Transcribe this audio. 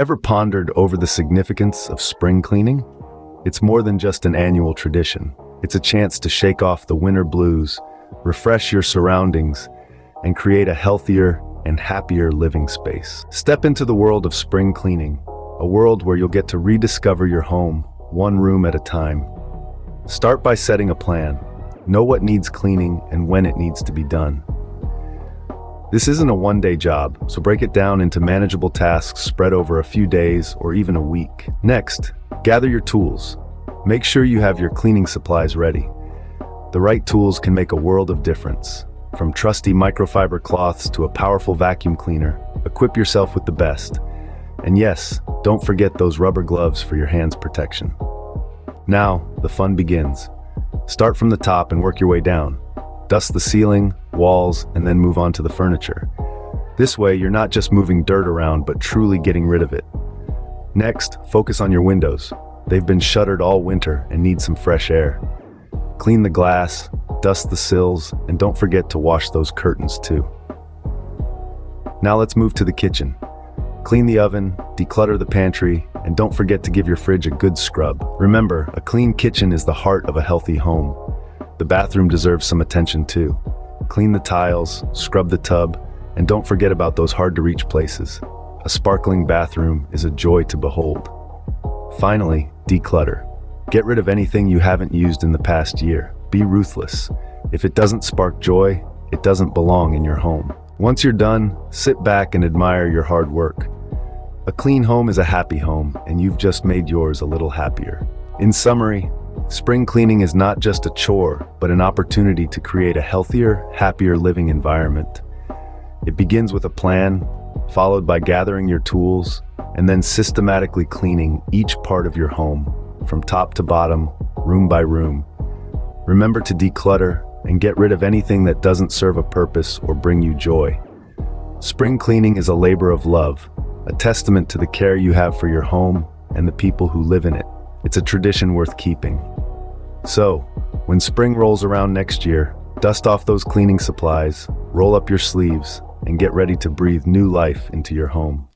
Ever pondered over the significance of spring cleaning? It's more than just an annual tradition. It's a chance to shake off the winter blues, refresh your surroundings, and create a healthier and happier living space. Step into the world of spring cleaning, a world where you'll get to rediscover your home, one room at a time. Start by setting a plan. Know what needs cleaning and when it needs to be done. This isn't a one-day job, so break it down into manageable tasks spread over a few days or even a week. Next, gather your tools. Make sure you have your cleaning supplies ready. The right tools can make a world of difference. From trusty microfiber cloths to a powerful vacuum cleaner, equip yourself with the best. And yes, don't forget those rubber gloves for your hands' protection. Now, the fun begins. Start from the top and work your way down. Dust the ceiling, walls, and then move on to the furniture. This way, you're not just moving dirt around, but truly getting rid of it. Next, focus on your windows. They've been shuttered all winter and need some fresh air. Clean the glass, dust the sills, and don't forget to wash those curtains too. Now let's move to the kitchen. Clean the oven, declutter the pantry, and don't forget to give your fridge a good scrub. Remember, a clean kitchen is the heart of a healthy home. The bathroom deserves some attention too. Clean the tiles, scrub the tub, and don't forget about those hard-to-reach places. A sparkling bathroom is a joy to behold. Finally, declutter. Get rid of anything you haven't used in the past year. Be ruthless. If it doesn't spark joy, it doesn't belong in your home. Once you're done, sit back and admire your hard work. A clean home is a happy home, and you've just made yours a little happier. In summary, spring cleaning is not just a chore, but an opportunity to create a healthier, happier living environment. It begins with a plan, followed by gathering your tools, and then systematically cleaning each part of your home, from top to bottom, room by room. Remember to declutter and get rid of anything that doesn't serve a purpose or bring you joy. Spring cleaning is a labor of love, a testament to the care you have for your home and the people who live in it. It's a tradition worth keeping. So, when spring rolls around next year, dust off those cleaning supplies, roll up your sleeves, and get ready to breathe new life into your home.